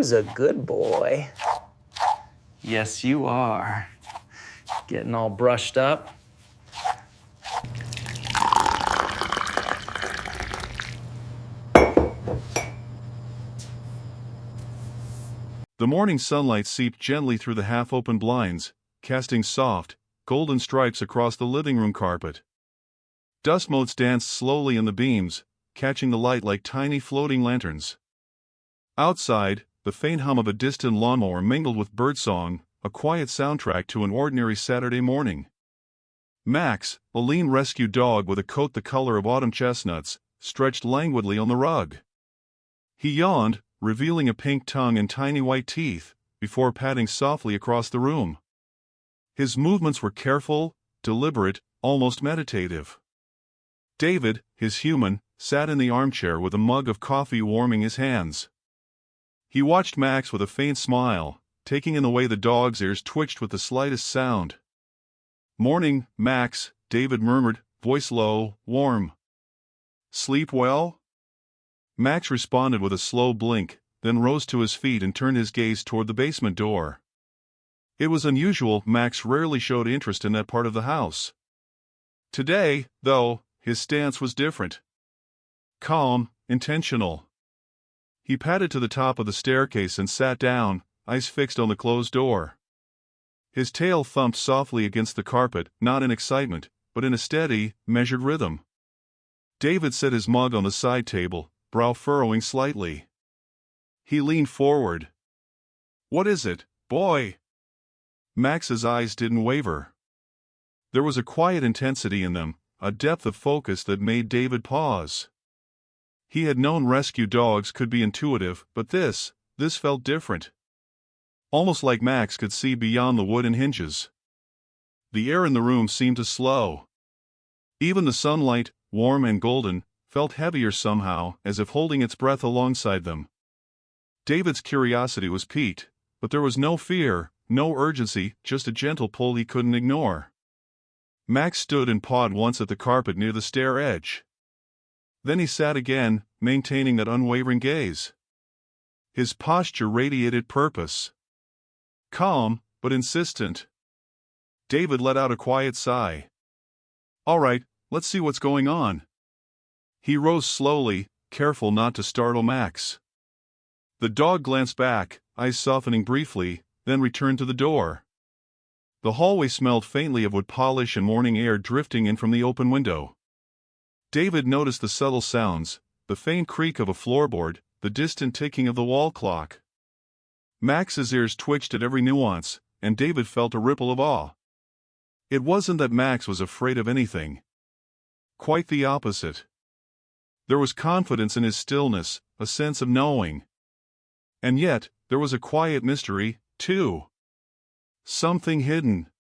Tim's a good boy. Yes, you are. Getting all brushed up. The morning sunlight seeped gently through the half-open blinds, casting soft, golden stripes across the living room carpet. Dust motes danced slowly in the beams, catching the light like tiny floating lanterns. Outside, the faint hum of a distant lawnmower mingled with birdsong, a quiet soundtrack to an ordinary Saturday morning. Max, a lean rescue dog with a coat the color of autumn chestnuts, stretched languidly on the rug. He yawned, revealing a pink tongue and tiny white teeth, before padding softly across the room. His movements were careful, deliberate, almost meditative. David, his human, sat in the armchair with a mug of coffee warming his hands. He watched Max with a faint smile, taking in the way the dog's ears twitched with the slightest sound. "Morning, Max," David murmured, voice low, warm. "Sleep well?" Max responded with a slow blink, then rose to his feet and turned his gaze toward the basement door. It was unusual, Max rarely showed interest in that part of the house. Today, though, his stance was different. Calm, intentional. He padded to the top of the staircase and sat down, eyes fixed on the closed door. His tail thumped softly against the carpet, not in excitement, but in a steady, measured rhythm. David set his mug on the side table, brow furrowing slightly. He leaned forward. "What is it, boy?" Max's eyes didn't waver. There was a quiet intensity in them, a depth of focus that made David pause. He had known rescue dogs could be intuitive, but this felt different. Almost like Max could see beyond the wooden hinges. The air in the room seemed to slow. Even the sunlight, warm and golden, felt heavier somehow, as if holding its breath alongside them. David's curiosity was piqued, but there was no fear, no urgency, just a gentle pull he couldn't ignore. Max stood and pawed once at the carpet near the stair edge. Then he sat again, maintaining that unwavering gaze. His posture radiated purpose. Calm, but insistent. David let out a quiet sigh. "All right, let's see what's going on." He rose slowly, careful not to startle Max. The dog glanced back, eyes softening briefly, then returned to the door. The hallway smelled faintly of wood polish and morning air drifting in from the open window. David noticed the subtle sounds, the faint creak of a floorboard, the distant ticking of the wall clock. Max's ears twitched at every nuance, and David felt a ripple of awe. It wasn't that Max was afraid of anything. Quite the opposite. There was confidence in his stillness, a sense of knowing. And yet, there was a quiet mystery, too. Something hidden.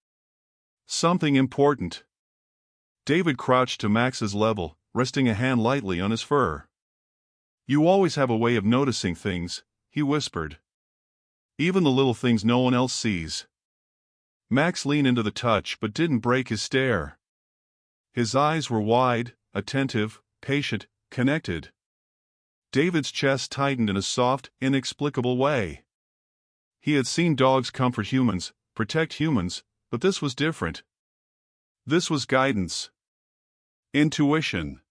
Something important. David crouched to Max's level, resting a hand lightly on his fur. "You always have a way of noticing things," he whispered. "Even the little things no one else sees." Max leaned into the touch but didn't break his stare. His eyes were wide, attentive, patient, connected. David's chest tightened in a soft, inexplicable way. He had seen dogs comfort humans, protect humans, but this was different. This was guidance. Intuition.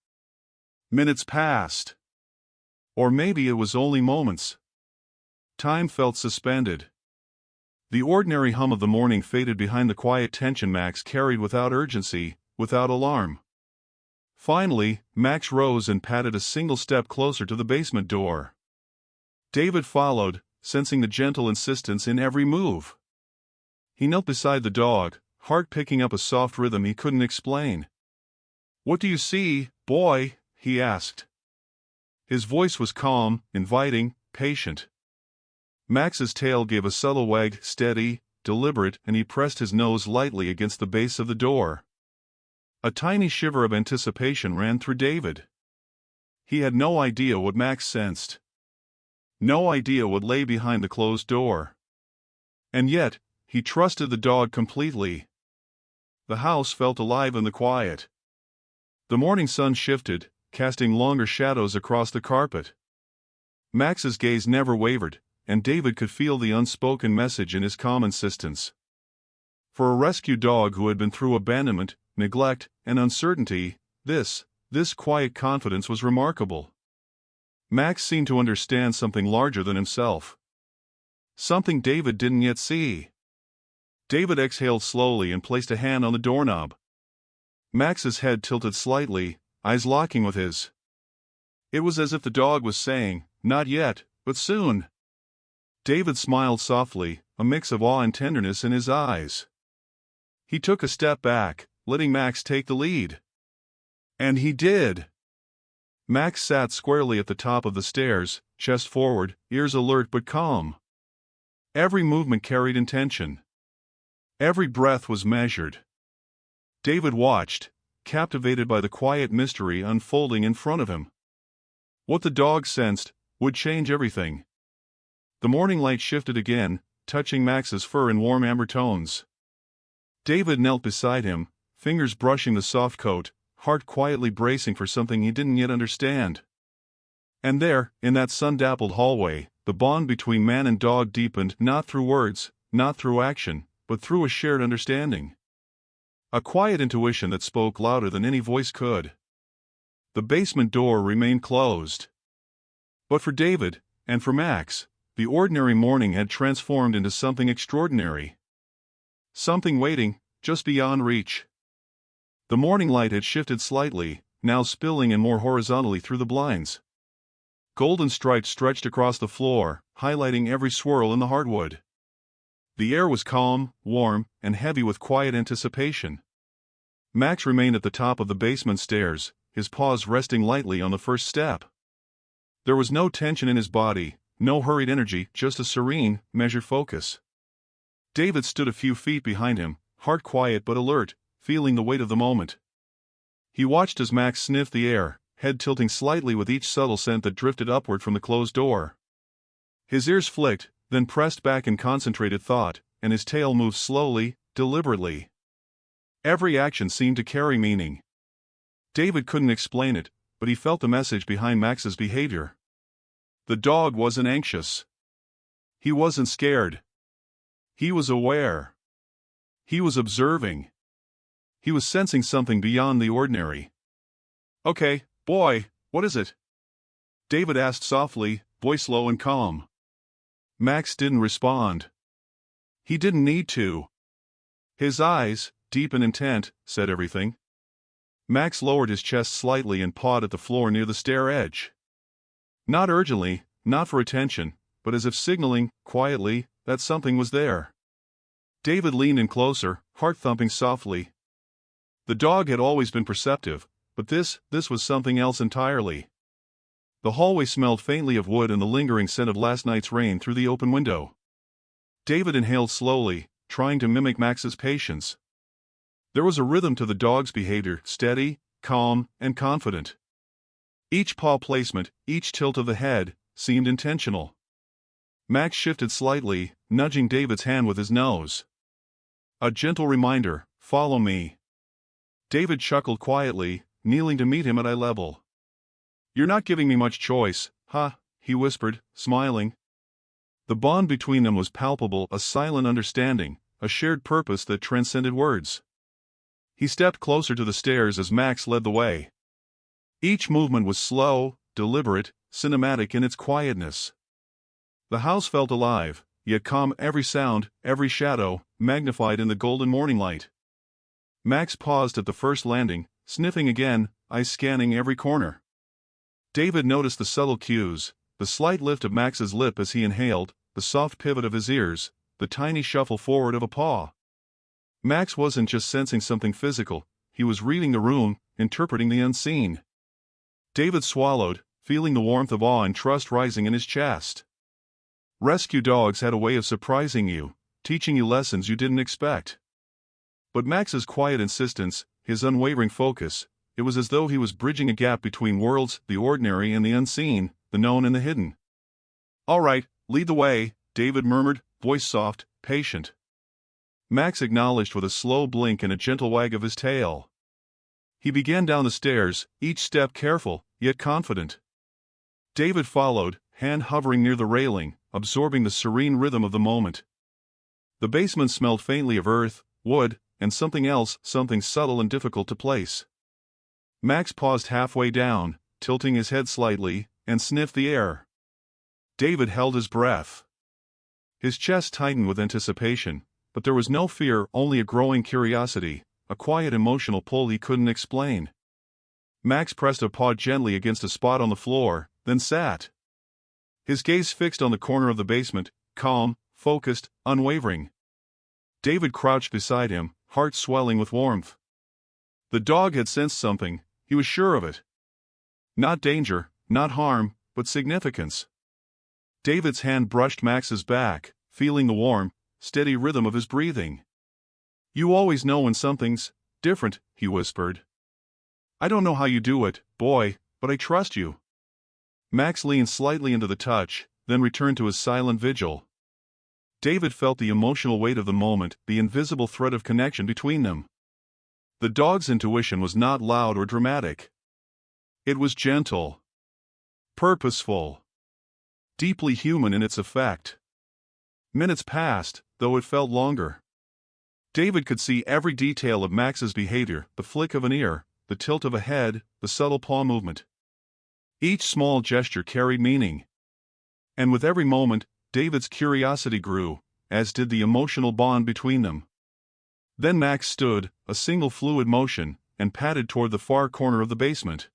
Minutes passed. Or maybe it was only moments. Time felt suspended. The ordinary hum of the morning faded behind the quiet tension Max carried without urgency, without alarm. Finally, Max rose and padded a single step closer to the basement door. David followed, sensing the gentle insistence in every move. He knelt beside the dog, heart picking up a soft rhythm he couldn't explain. "What do you see, boy?" he asked. His voice was calm, inviting, patient. Max's tail gave a subtle wag, steady, deliberate, and he pressed his nose lightly against the base of the door. A tiny shiver of anticipation ran through David. He had no idea what Max sensed. No idea what lay behind the closed door. And yet, he trusted the dog completely. The house felt alive in the quiet. The morning sun shifted, casting longer shadows across the carpet. Max's gaze never wavered, and David could feel the unspoken message in his calm insistence. For a rescue dog who had been through abandonment, neglect, and uncertainty, this quiet confidence was remarkable. Max seemed to understand something larger than himself. Something David didn't yet see. David exhaled slowly and placed a hand on the doorknob. Max's head tilted slightly, eyes locking with his. It was as if the dog was saying, "Not yet, but soon." David smiled softly, a mix of awe and tenderness in his eyes. He took a step back, letting Max take the lead. And he did. Max sat squarely at the top of the stairs, chest forward, ears alert but calm. Every movement carried intention. Every breath was measured. David watched, captivated by the quiet mystery unfolding in front of him. What the dog sensed would change everything. The morning light shifted again, touching Max's fur in warm amber tones. David knelt beside him, fingers brushing the soft coat, heart quietly bracing for something he didn't yet understand. And there, in that sun-dappled hallway, the bond between man and dog deepened not through words, not through action, but through a shared understanding. A quiet intuition that spoke louder than any voice could. The basement door remained closed. But for David, and for Max, the ordinary morning had transformed into something extraordinary. Something waiting, just beyond reach. The morning light had shifted slightly, now spilling in more horizontally through the blinds. Golden stripes stretched across the floor, highlighting every swirl in the hardwood. The air was calm, warm, and heavy with quiet anticipation. Max remained at the top of the basement stairs, his paws resting lightly on the first step. There was no tension in his body, no hurried energy, just a serene, measured focus. David stood a few feet behind him, heart quiet but alert, feeling the weight of the moment. He watched as Max sniffed the air, head tilting slightly with each subtle scent that drifted upward from the closed door. His ears flicked, then pressed back in concentrated thought, and his tail moved slowly, deliberately. Every action seemed to carry meaning. David couldn't explain it, but he felt the message behind Max's behavior. The dog wasn't anxious. He wasn't scared. He was aware. He was observing. He was sensing something beyond the ordinary. "Okay, boy, what is it?" David asked softly, voice low and calm. Max didn't respond. He didn't need to. His eyes, deep and intent, said everything. Max lowered his chest slightly and pawed at the floor near the stair edge. Not urgently, not for attention, but as if signaling, quietly, that something was there. David leaned in closer, heart thumping softly. The dog had always been perceptive, but this was something else entirely. The hallway smelled faintly of wood and the lingering scent of last night's rain through the open window. David inhaled slowly, trying to mimic Max's patience. There was a rhythm to the dog's behavior, steady, calm, and confident. Each paw placement, each tilt of the head, seemed intentional. Max shifted slightly, nudging David's hand with his nose. A gentle reminder, "Follow me." David chuckled quietly, kneeling to meet him at eye level. "You're not giving me much choice, huh?" he whispered, smiling. The bond between them was palpable, a silent understanding, a shared purpose that transcended words. He stepped closer to the stairs as Max led the way. Each movement was slow, deliberate, cinematic in its quietness. The house felt alive, yet calm, every sound, every shadow, magnified in the golden morning light. Max paused at the first landing, sniffing again, eyes scanning every corner. David noticed the subtle cues, the slight lift of Max's lip as he inhaled, the soft pivot of his ears, the tiny shuffle forward of a paw. Max wasn't just sensing something physical, he was reading the room, interpreting the unseen. David swallowed, feeling the warmth of awe and trust rising in his chest. Rescue dogs had a way of surprising you, teaching you lessons you didn't expect. But Max's quiet insistence, his unwavering focus, it was as though he was bridging a gap between worlds, the ordinary and the unseen, the known and the hidden. "All right, lead the way," David murmured, voice soft, patient. Max acknowledged with a slow blink and a gentle wag of his tail. He began down the stairs, each step careful, yet confident. David followed, hand hovering near the railing, absorbing the serene rhythm of the moment. The basement smelled faintly of earth, wood, and something else, something subtle and difficult to place. Max paused halfway down, tilting his head slightly, and sniffed the air. David held his breath. His chest tightened with anticipation, but there was no fear, only a growing curiosity, a quiet emotional pull he couldn't explain. Max pressed a paw gently against a spot on the floor, then sat. His gaze fixed on the corner of the basement, calm, focused, unwavering. David crouched beside him, heart swelling with warmth. The dog had sensed something, he was sure of it. Not danger, not harm, but significance. David's hand brushed Max's back, feeling the warm, steady rhythm of his breathing. "You always know when something's different," he whispered. "I don't know how you do it, boy, but I trust you." Max leaned slightly into the touch, then returned to his silent vigil. David felt the emotional weight of the moment, the invisible thread of connection between them. The dog's intuition was not loud or dramatic. It was gentle, purposeful, deeply human in its effect. Minutes passed, though it felt longer. David could see every detail of Max's behavior, the flick of an ear, the tilt of a head, the subtle paw movement. Each small gesture carried meaning. And with every moment, David's curiosity grew, as did the emotional bond between them. Then Max stood, a single fluid motion, and padded toward the far corner of the basement.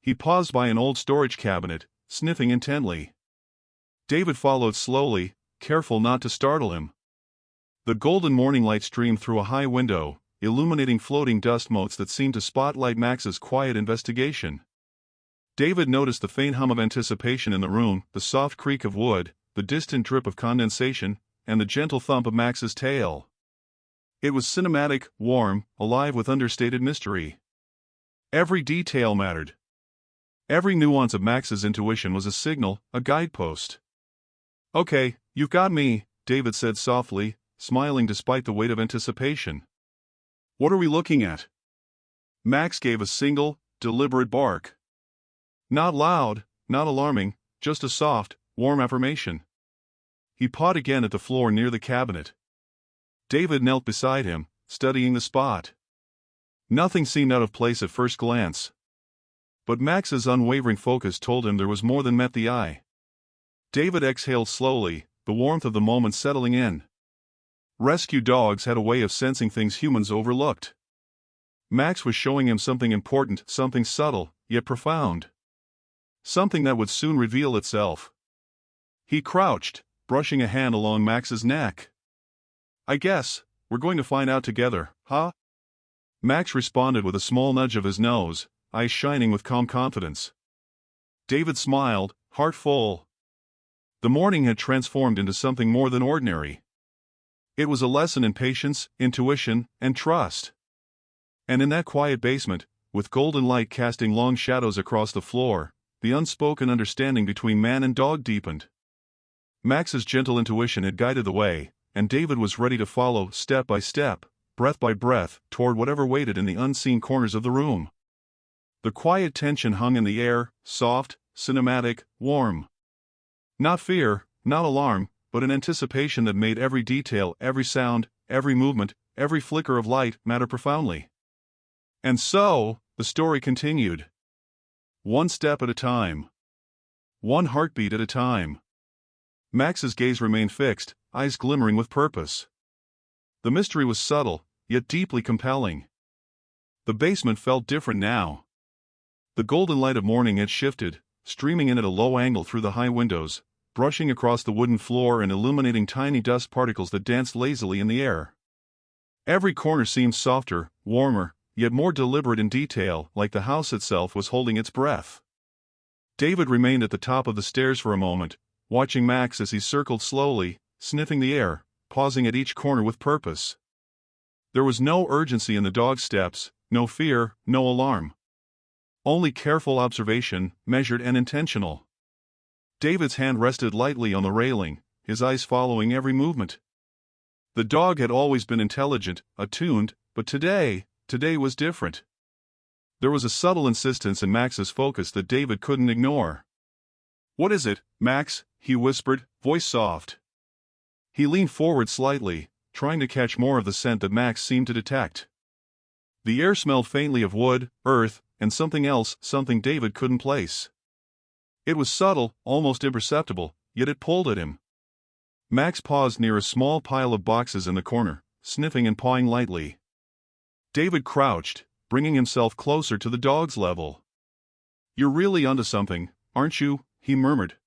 He paused by an old storage cabinet, sniffing intently. David followed slowly, careful not to startle him. The golden morning light streamed through a high window, illuminating floating dust motes that seemed to spotlight Max's quiet investigation. David noticed the faint hum of anticipation in the room, the soft creak of wood, the distant drip of condensation, and the gentle thump of Max's tail. It was cinematic, warm, alive with understated mystery. Every detail mattered. Every nuance of Max's intuition was a signal, a guidepost. "Okay, you've got me," David said softly, smiling despite the weight of anticipation. "What are we looking at?" Max gave a single, deliberate bark. Not loud, not alarming, just a soft, warm affirmation. He pawed again at the floor near the cabinet. David knelt beside him, studying the spot. Nothing seemed out of place at first glance. But Max's unwavering focus told him there was more than met the eye. David exhaled slowly, the warmth of the moment settling in. Rescue dogs had a way of sensing things humans overlooked. Max was showing him something important, something subtle, yet profound. Something that would soon reveal itself. He crouched, brushing a hand along Max's neck. "I guess we're going to find out together, huh?" Max responded with a small nudge of his nose, eyes shining with calm confidence. David smiled, heart full. The morning had transformed into something more than ordinary. It was a lesson in patience, intuition, and trust. And in that quiet basement, with golden light casting long shadows across the floor, the unspoken understanding between man and dog deepened. Max's gentle intuition had guided the way, and David was ready to follow, step by step, breath by breath, toward whatever waited in the unseen corners of the room. The quiet tension hung in the air, soft, cinematic, warm. Not fear, not alarm, but an anticipation that made every detail, every sound, every movement, every flicker of light matter profoundly. And so, the story continued. One step at a time. One heartbeat at a time. Max's gaze remained fixed, eyes glimmering with purpose. The mystery was subtle, yet deeply compelling. The basement felt different now. The golden light of morning had shifted, streaming in at a low angle through the high windows, brushing across the wooden floor and illuminating tiny dust particles that danced lazily in the air. Every corner seemed softer, warmer, yet more deliberate in detail, like the house itself was holding its breath. David remained at the top of the stairs for a moment, watching Max as he circled slowly, sniffing the air, pausing at each corner with purpose. There was no urgency in the dog's steps, no fear, no alarm. Only careful observation, measured and intentional. David's hand rested lightly on the railing, his eyes following every movement. The dog had always been intelligent, attuned, but today was different. There was a subtle insistence in Max's focus that David couldn't ignore. "What is it, Max?" he whispered, voice soft. He leaned forward slightly, trying to catch more of the scent that Max seemed to detect. The air smelled faintly of wood, earth, and something else, something David couldn't place. It was subtle, almost imperceptible, yet it pulled at him. Max paused near a small pile of boxes in the corner, sniffing and pawing lightly. David crouched, bringing himself closer to the dog's level. "You're really onto something, aren't you?" he murmured.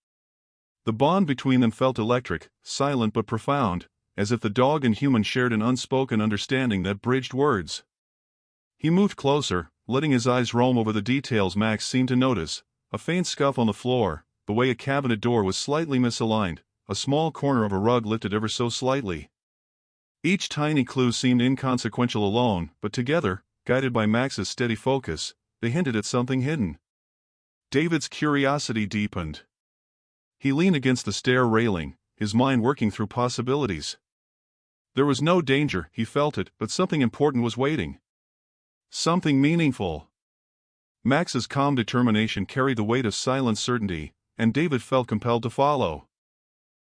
The bond between them felt electric, silent but profound, as if the dog and human shared an unspoken understanding that bridged words. He moved closer, letting his eyes roam over the details Max seemed to notice: a faint scuff on the floor, the way a cabinet door was slightly misaligned, a small corner of a rug lifted ever so slightly. Each tiny clue seemed inconsequential alone, but together, guided by Max's steady focus, they hinted at something hidden. David's curiosity deepened. He leaned against the stair railing, his mind working through possibilities. There was no danger, he felt it, but something important was waiting. Something meaningful. Max's calm determination carried the weight of silent certainty, and David felt compelled to follow.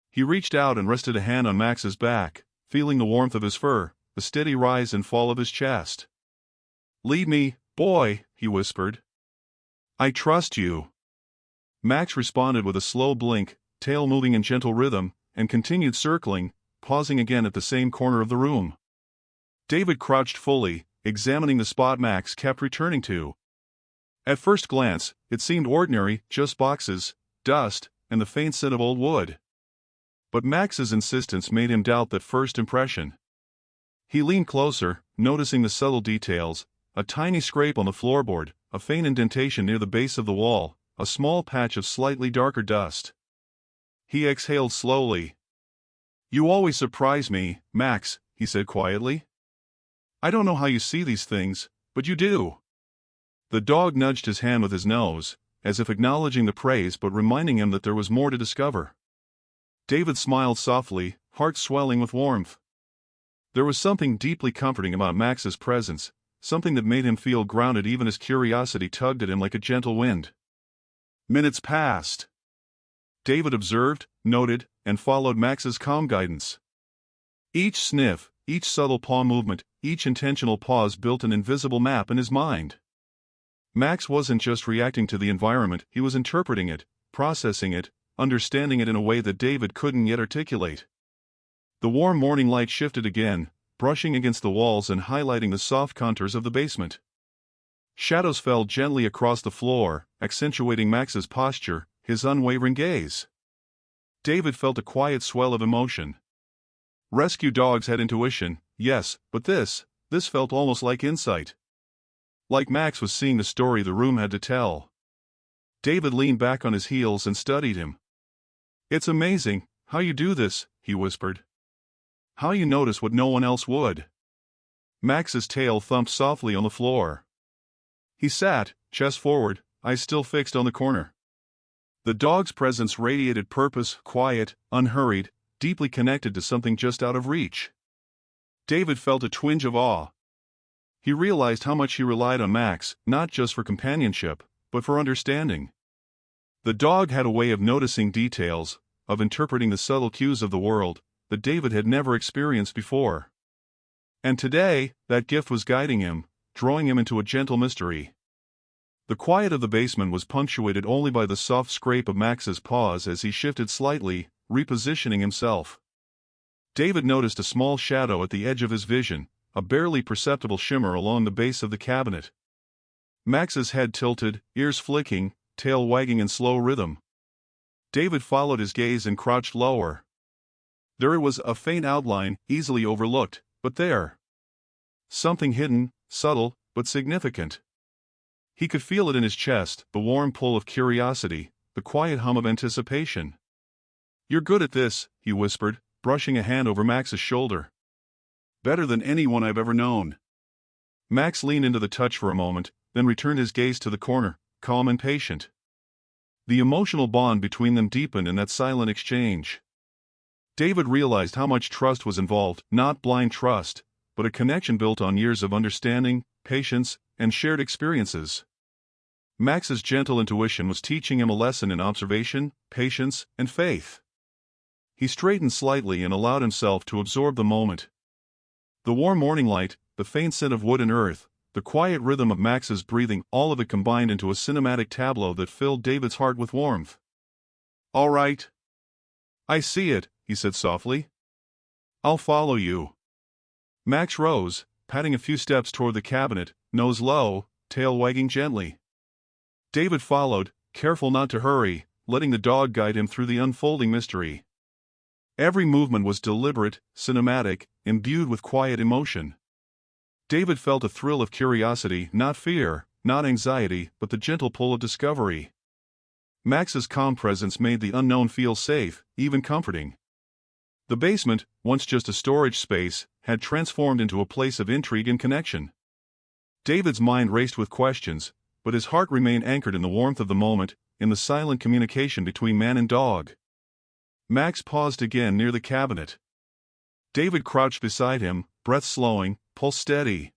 He reached out and rested a hand on Max's back, feeling the warmth of his fur, the steady rise and fall of his chest. "Lead me, boy," he whispered. "I trust you." Max responded with a slow blink, tail moving in gentle rhythm, and continued circling, pausing again at the same corner of the room. David crouched fully, examining the spot Max kept returning to. At first glance, it seemed ordinary, just boxes, dust, and the faint scent of old wood. But Max's insistence made him doubt that first impression. He leaned closer, noticing the subtle details: a tiny scrape on the floorboard, a faint indentation near the base of the wall, a small patch of slightly darker dust. He exhaled slowly. "You always surprise me, Max," he said quietly. "I don't know how you see these things, but you do." The dog nudged his hand with his nose, as if acknowledging the praise but reminding him that there was more to discover. David smiled softly, heart swelling with warmth. There was something deeply comforting about Max's presence, something that made him feel grounded even as curiosity tugged at him like a gentle wind. Minutes passed. David observed, noted, and followed Max's calm guidance. Each sniff, each subtle paw movement, each intentional pause built an invisible map in his mind. Max wasn't just reacting to the environment, he was interpreting it, processing it, understanding it in a way that David couldn't yet articulate. The warm morning light shifted again, brushing against the walls and highlighting the soft contours of the basement. Shadows fell gently across the floor, accentuating Max's posture, his unwavering gaze. David felt a quiet swell of emotion. Rescue dogs had intuition, yes, but this felt almost like insight. Like Max was seeing the story the room had to tell. David leaned back on his heels and studied him. "It's amazing how you do this," he whispered. "How you notice what no one else would." Max's tail thumped softly on the floor. He sat, chest forward, eyes still fixed on the corner. The dog's presence radiated purpose, quiet, unhurried, deeply connected to something just out of reach. David felt a twinge of awe. He realized how much he relied on Max, not just for companionship, but for understanding. The dog had a way of noticing details, of interpreting the subtle cues of the world, that David had never experienced before. And today, that gift was guiding him, drawing him into a gentle mystery. The quiet of the basement was punctuated only by the soft scrape of Max's paws as he shifted slightly, repositioning himself. David noticed a small shadow at the edge of his vision, a barely perceptible shimmer along the base of the cabinet. Max's head tilted, ears flicking, tail wagging in slow rhythm. David followed his gaze and crouched lower. There it was, a faint outline, easily overlooked, but there. Something hidden, subtle, but significant. He could feel it in his chest, the warm pull of curiosity, the quiet hum of anticipation. "You're good at this," he whispered, brushing a hand over Max's shoulder. "Better than anyone I've ever known." Max leaned into the touch for a moment, then returned his gaze to the corner, calm and patient. The emotional bond between them deepened in that silent exchange. David realized how much trust was involved, not blind trust, but a connection built on years of understanding, patience, and shared experiences. Max's gentle intuition was teaching him a lesson in observation, patience, and faith. He straightened slightly and allowed himself to absorb the moment. The warm morning light, the faint scent of wood and earth, the quiet rhythm of Max's breathing, all of it combined into a cinematic tableau that filled David's heart with warmth. "All right. I see it," he said softly. "I'll follow you." Max rose, patting a few steps toward the cabinet, nose low, tail wagging gently. David followed, careful not to hurry, letting the dog guide him through the unfolding mystery. Every movement was deliberate, cinematic, imbued with quiet emotion. David felt a thrill of curiosity, not fear, not anxiety, but the gentle pull of discovery. Max's calm presence made the unknown feel safe, even comforting. The basement, once just a storage space, had transformed into a place of intrigue and connection. David's mind raced with questions, but his heart remained anchored in the warmth of the moment, in the silent communication between man and dog. Max paused again near the cabinet. David crouched beside him, breath slowing, pulse steady.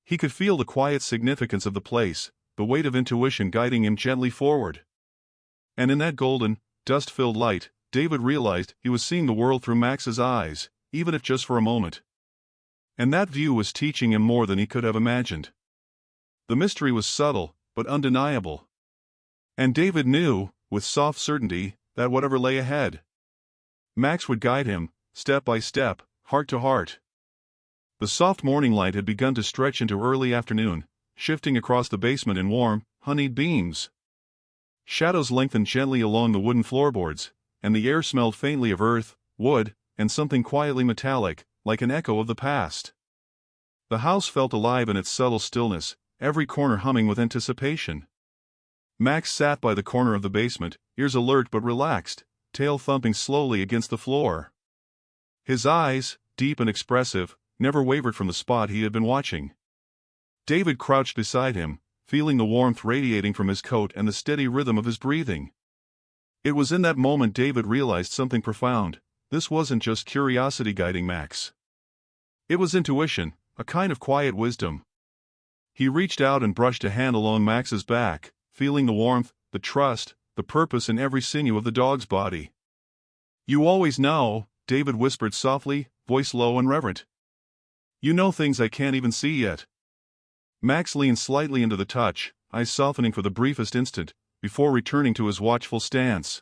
He could feel the quiet significance of the place, the weight of intuition guiding him gently forward. And in that golden, dust-filled light, David realized he was seeing the world through Max's eyes, even if just for a moment. And that view was teaching him more than he could have imagined. The mystery was subtle, but undeniable. And David knew, with soft certainty, that whatever lay ahead, Max would guide him, step by step, heart to heart. The soft morning light had begun to stretch into early afternoon, shifting across the basement in warm, honeyed beams. Shadows lengthened gently along the wooden floorboards, and the air smelled faintly of earth, wood, and something quietly metallic, like an echo of the past. The house felt alive in its subtle stillness, every corner humming with anticipation. Max sat by the corner of the basement, ears alert but relaxed, tail thumping slowly against the floor. His eyes, deep and expressive, never wavered from the spot he had been watching. David crouched beside him, feeling the warmth radiating from his coat and the steady rhythm of his breathing. It was in that moment David realized something profound. This wasn't just curiosity guiding Max. It was intuition, a kind of quiet wisdom. He reached out and brushed a hand along Max's back, feeling the warmth, the trust, the purpose in every sinew of the dog's body. "You always know," David whispered softly, voice low and reverent. "You know things I can't even see yet." Max leaned slightly into the touch, eyes softening for the briefest instant, before returning to his watchful stance.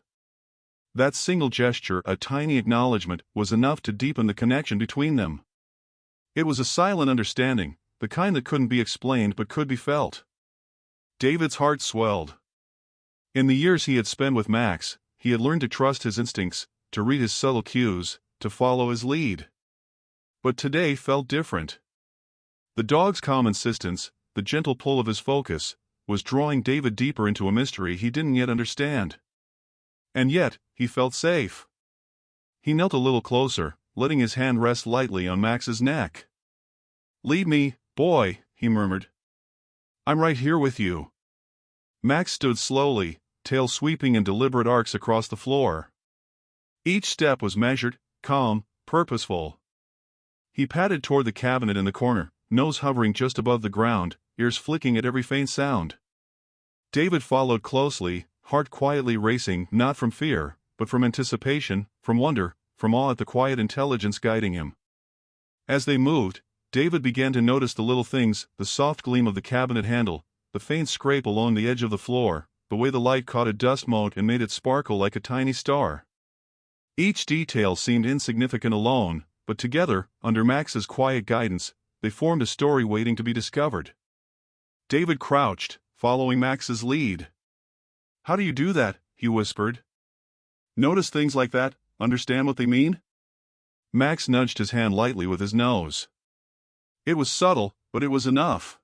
That single gesture, a tiny acknowledgement, was enough to deepen the connection between them. It was a silent understanding, the kind that couldn't be explained but could be felt. David's heart swelled. In the years he had spent with Max, he had learned to trust his instincts, to read his subtle cues, to follow his lead. But today felt different. The dog's calm insistence, the gentle pull of his focus, was drawing David deeper into a mystery he didn't yet understand. And yet, he felt safe. He knelt a little closer, letting his hand rest lightly on Max's neck. "Lead me, boy," he murmured. "I'm right here with you." Max stood slowly, tail sweeping in deliberate arcs across the floor. Each step was measured, calm, purposeful. He padded toward the cabinet in the corner, nose hovering just above the ground, ears flicking at every faint sound. David followed closely, heart quietly racing, not from fear, but from anticipation, from wonder, from awe at the quiet intelligence guiding him. As they moved, David began to notice the little things, the soft gleam of the cabinet handle, the faint scrape along the edge of the floor, the way the light caught a dust mote and made it sparkle like a tiny star. Each detail seemed insignificant alone, but together, under Max's quiet guidance, they formed a story waiting to be discovered. David crouched, following Max's lead. "How do you do that?" he whispered. "Notice things like that, understand what they mean?" Max nudged his hand lightly with his nose. It was subtle, but it was enough.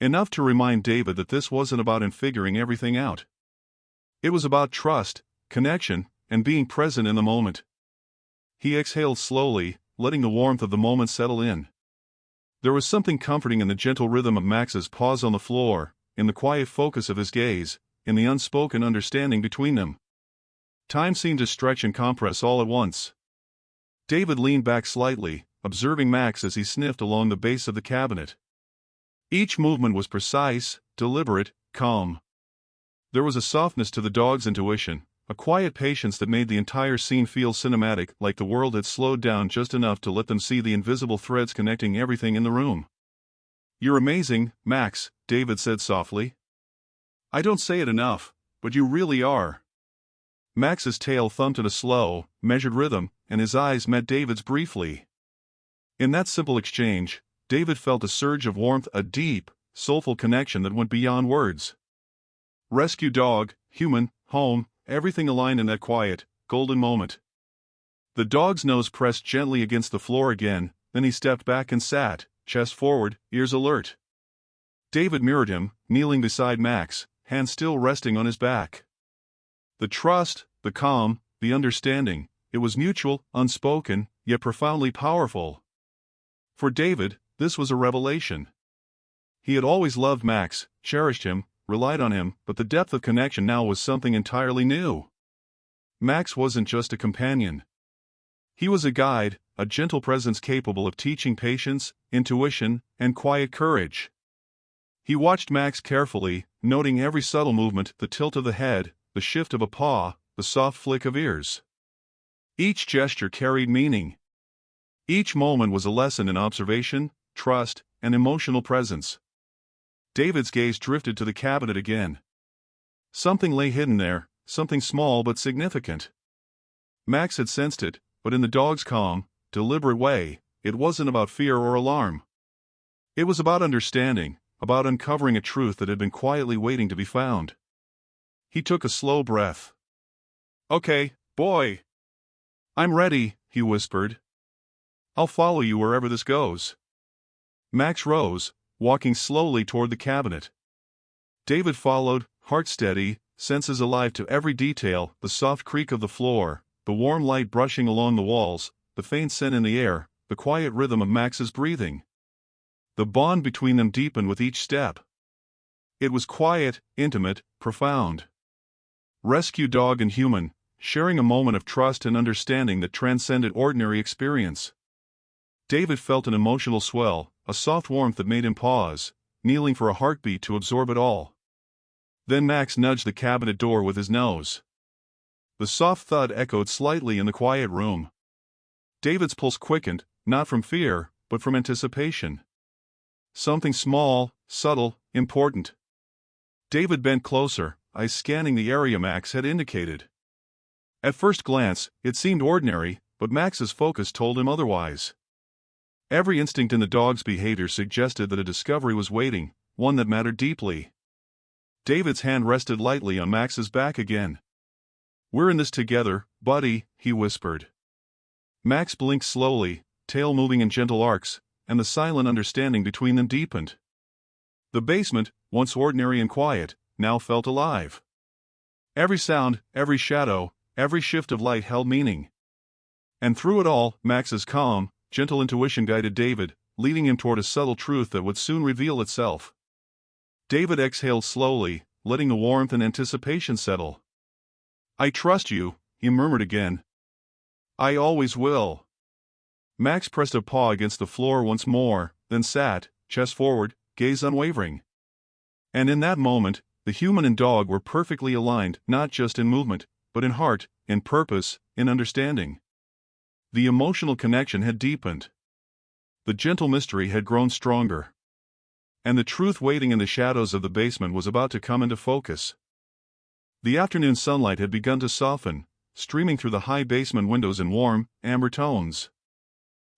Enough to remind David that this wasn't about him figuring everything out. It was about trust, connection, and being present in the moment. He exhaled slowly, letting the warmth of the moment settle in. There was something comforting in the gentle rhythm of Max's pause on the floor, in the quiet focus of his gaze, in the unspoken understanding between them. Time seemed to stretch and compress all at once. David leaned back slightly, observing Max as he sniffed along the base of the cabinet. Each movement was precise, deliberate, calm. There was a softness to the dog's intuition, a quiet patience that made the entire scene feel cinematic, like the world had slowed down just enough to let them see the invisible threads connecting everything in the room. "You're amazing, Max," David said softly. "I don't say it enough, but you really are." Max's tail thumped in a slow, measured rhythm, and his eyes met David's briefly. In that simple exchange, David felt a surge of warmth, a deep, soulful connection that went beyond words. Rescue dog, human, home, everything aligned in that quiet, golden moment. The dog's nose pressed gently against the floor again, then he stepped back and sat, chest forward, ears alert. David mirrored him, kneeling beside Max, hands still resting on his back. The trust, the calm, the understanding, it was mutual, unspoken, yet profoundly powerful. For David, this was a revelation. He had always loved Max, cherished him, relied on him, but the depth of connection now was something entirely new. Max wasn't just a companion. He was a guide, a gentle presence capable of teaching patience, intuition, and quiet courage. He watched Max carefully, noting every subtle movement, the tilt of the head, the shift of a paw, the soft flick of ears. Each gesture carried meaning. Each moment was a lesson in observation, trust, and emotional presence. David's gaze drifted to the cabinet again. Something lay hidden there, something small but significant. Max had sensed it, but in the dog's calm, deliberate way, it wasn't about fear or alarm. It was about understanding, about uncovering a truth that had been quietly waiting to be found. He took a slow breath. "Okay, boy. I'm ready," he whispered. "I'll follow you wherever this goes." Max rose, walking slowly toward the cabinet. David followed, heart steady, senses alive to every detail, the soft creak of the floor, the warm light brushing along the walls, the faint scent in the air, the quiet rhythm of Max's breathing. The bond between them deepened with each step. It was quiet, intimate, profound. Rescue dog and human, sharing a moment of trust and understanding that transcended ordinary experience. David felt an emotional swell, a soft warmth that made him pause, kneeling for a heartbeat to absorb it all. Then Max nudged the cabinet door with his nose. The soft thud echoed slightly in the quiet room. David's pulse quickened, not from fear, but from anticipation. Something small, subtle, important. David bent closer, eyes scanning the area Max had indicated. At first glance, it seemed ordinary, but Max's focus told him otherwise. Every instinct in the dog's behavior suggested that a discovery was waiting, one that mattered deeply. David's hand rested lightly on Max's back again. "We're in this together, buddy," he whispered. Max blinked slowly, tail moving in gentle arcs, and the silent understanding between them deepened. The basement, once ordinary and quiet, now felt alive. Every sound, every shadow, every shift of light held meaning. And through it all, Max's calm, gentle intuition guided David, leading him toward a subtle truth that would soon reveal itself. David exhaled slowly, letting the warmth and anticipation settle. "I trust you," he murmured again. "I always will." Max pressed a paw against the floor once more, then sat, chest forward, gaze unwavering. And in that moment, the human and dog were perfectly aligned, not just in movement, but in heart, in purpose, in understanding. The emotional connection had deepened. The gentle mystery had grown stronger. And the truth waiting in the shadows of the basement was about to come into focus. The afternoon sunlight had begun to soften, streaming through the high basement windows in warm, amber tones.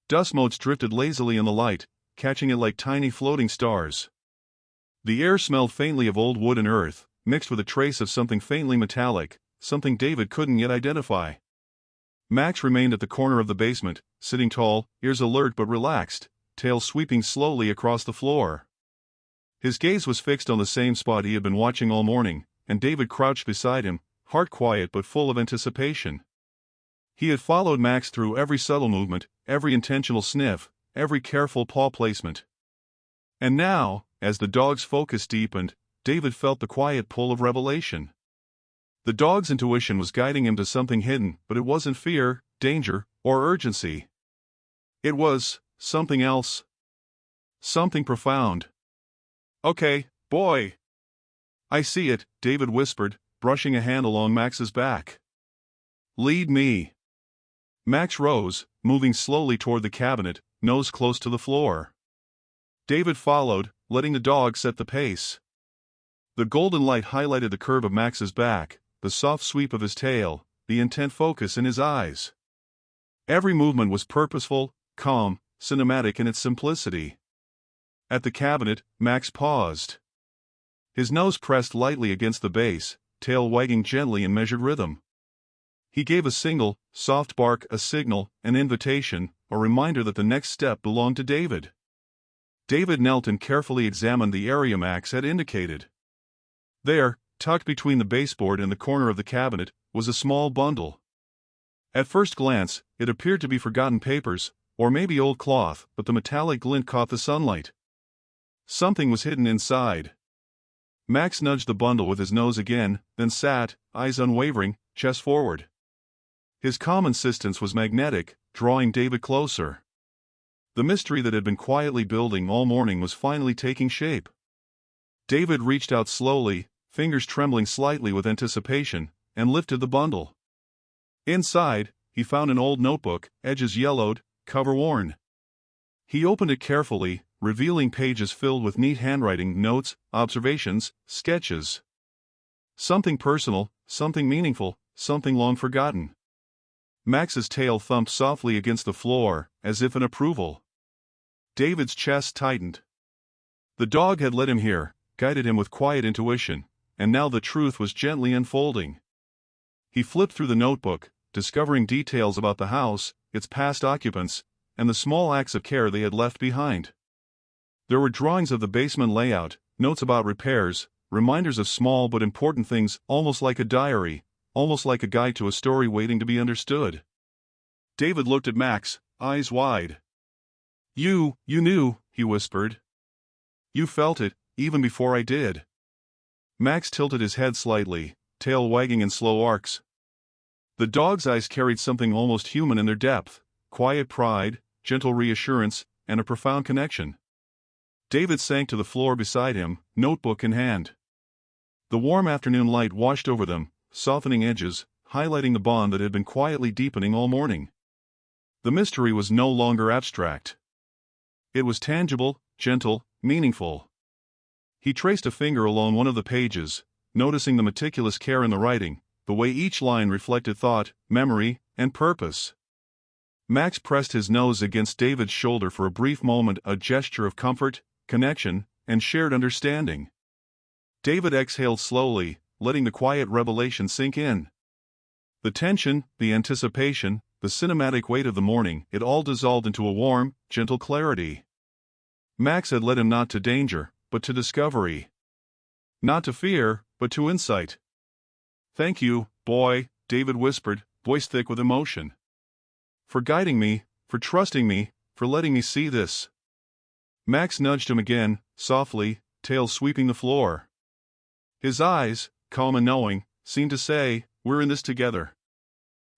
Dust motes drifted lazily in the light, catching it like tiny floating stars. The air smelled faintly of old wood and earth, mixed with a trace of something faintly metallic, something David couldn't yet identify. Max remained at the corner of the basement, sitting tall, ears alert but relaxed, tail sweeping slowly across the floor. His gaze was fixed on the same spot he had been watching all morning, and David crouched beside him, heart quiet but full of anticipation. He had followed Max through every subtle movement, every intentional sniff, every careful paw placement. And now, as the dog's focus deepened, David felt the quiet pull of revelation. The dog's intuition was guiding him to something hidden, but it wasn't fear, danger, or urgency. It was something else. Something profound. "Okay, boy." I see it, David whispered, brushing a hand along Max's back. Lead me. Max rose, moving slowly toward the cabinet, nose close to the floor. David followed, letting the dog set the pace. The golden light highlighted the curve of Max's back, the soft sweep of his tail, the intent focus in his eyes. Every movement was purposeful, calm, cinematic in its simplicity. At the cabinet, Max paused. His nose pressed lightly against the base, tail wagging gently in measured rhythm. He gave a single, soft bark, a signal, an invitation, a reminder that the next step belonged to David. David knelt and carefully examined the area Max had indicated. There, tucked between the baseboard and the corner of the cabinet, was a small bundle. At first glance, it appeared to be forgotten papers, or maybe old cloth, but the metallic glint caught the sunlight. Something was hidden inside. Max nudged the bundle with his nose again, then sat, eyes unwavering, chest forward. His calm insistence was magnetic, drawing David closer. The mystery that had been quietly building all morning was finally taking shape. David reached out slowly, fingers trembling slightly with anticipation, and lifted the bundle. Inside, he found an old notebook, edges yellowed, cover worn. He opened it carefully, revealing pages filled with neat handwriting, notes, observations, sketches. Something personal, something meaningful, something long forgotten. Max's tail thumped softly against the floor, as if in approval. David's chest tightened. The dog had led him here, guided him with quiet intuition, and now the truth was gently unfolding. He flipped through the notebook, discovering details about the house, its past occupants, and the small acts of care they had left behind. There were drawings of the basement layout, notes about repairs, reminders of small but important things, almost like a diary, almost like a guide to a story waiting to be understood. David looked at Max, eyes wide. You knew, he whispered. You felt it, even before I did. Max tilted his head slightly, tail wagging in slow arcs. The dog's eyes carried something almost human in their depth, quiet pride, gentle reassurance, and a profound connection. David sank to the floor beside him, notebook in hand. The warm afternoon light washed over them, softening edges, highlighting the bond that had been quietly deepening all morning. The mystery was no longer abstract. It was tangible, gentle, meaningful. He traced a finger along one of the pages, noticing the meticulous care in the writing, the way each line reflected thought, memory, and purpose. Max pressed his nose against David's shoulder for a brief moment, a gesture of comfort, connection, and shared understanding. David exhaled slowly, letting the quiet revelation sink in. The tension, the anticipation, the cinematic weight of the morning, it all dissolved into a warm, gentle clarity. Max had led him not to danger, but to discovery. Not to fear, but to insight. Thank you, boy, David whispered, voice thick with emotion. For guiding me, for trusting me, for letting me see this. Max nudged him again, softly, tail sweeping the floor. His eyes, calm and knowing, seemed to say, we're in this together.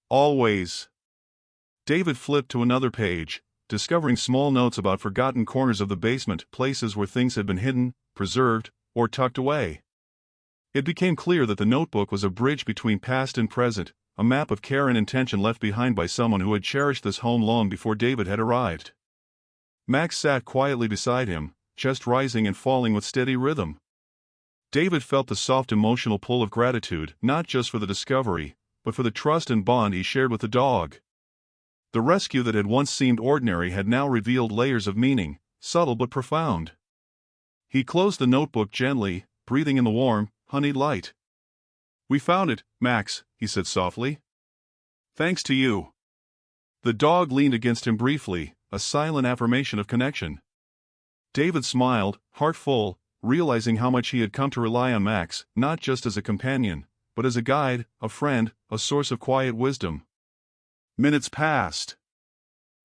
Always. David flipped to another page, discovering small notes about forgotten corners of the basement, places where things had been hidden, preserved, or tucked away. It became clear that the notebook was a bridge between past and present, a map of care and intention left behind by someone who had cherished this home long before David had arrived. Max sat quietly beside him, chest rising and falling with steady rhythm. David felt the soft emotional pull of gratitude, not just for the discovery, but for the trust and bond he shared with the dog. The rescue that had once seemed ordinary had now revealed layers of meaning, subtle but profound. He closed the notebook gently, breathing in the warm, honeyed light. We found it, Max, he said softly. Thanks to you. The dog leaned against him briefly, a silent affirmation of connection. David smiled, heart full, realizing how much he had come to rely on Max, not just as a companion, but as a guide, a friend, a source of quiet wisdom. Minutes passed.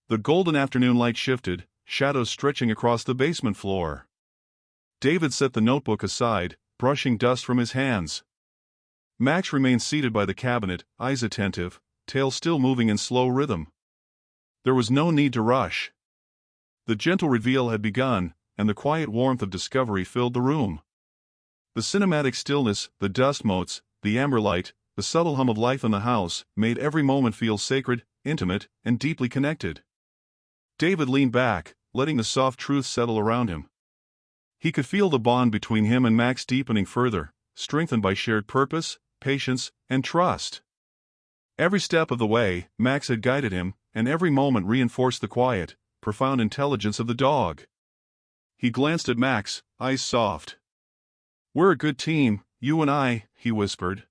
The golden afternoon light shifted, shadows stretching across the basement floor. David set the notebook aside, brushing dust from his hands. Max remained seated by the cabinet, eyes attentive, tail still moving in slow rhythm. There was no need to rush. The gentle reveal had begun, and the quiet warmth of discovery filled the room. The cinematic stillness, the dust motes, the amber light, the subtle hum of life in the house made every moment feel sacred, intimate, and deeply connected. David leaned back, letting the soft truth settle around him. He could feel the bond between him and Max deepening further, strengthened by shared purpose, patience, and trust. Every step of the way, Max had guided him, and every moment reinforced the quiet, profound intelligence of the dog. He glanced at Max, eyes soft. "We're a good team, you and I," he whispered.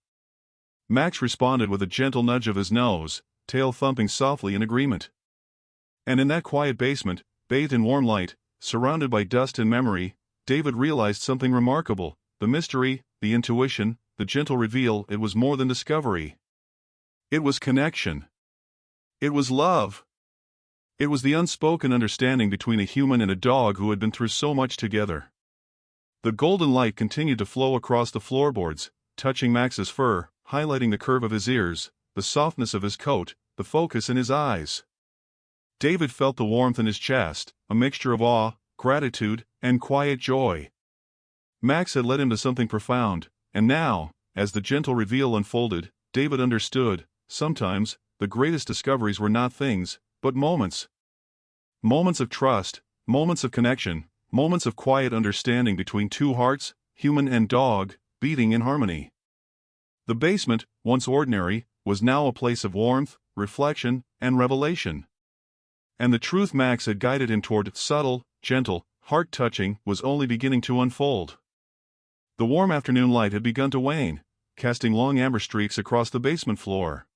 Max responded with a gentle nudge of his nose, tail thumping softly in agreement. And in that quiet basement, bathed in warm light, surrounded by dust and memory, David realized something remarkable. The mystery, the intuition, the gentle reveal. It was more than discovery. It was connection. It was love. It was the unspoken understanding between a human and a dog who had been through so much together. The golden light continued to flow across the floorboards, touching Max's fur, highlighting the curve of his ears, the softness of his coat, the focus in his eyes. David felt the warmth in his chest, a mixture of awe, gratitude, and quiet joy. Max had led him to something profound, and now, as the gentle reveal unfolded, David understood, sometimes, the greatest discoveries were not things, but moments. Moments of trust, moments of connection, moments of quiet understanding between two hearts, human and dog, beating in harmony. The basement, once ordinary, was now a place of warmth, reflection, and revelation. And the truth Max had guided him toward, subtle, gentle, heart-touching, was only beginning to unfold. The warm afternoon light had begun to wane, casting long amber streaks across the basement floor.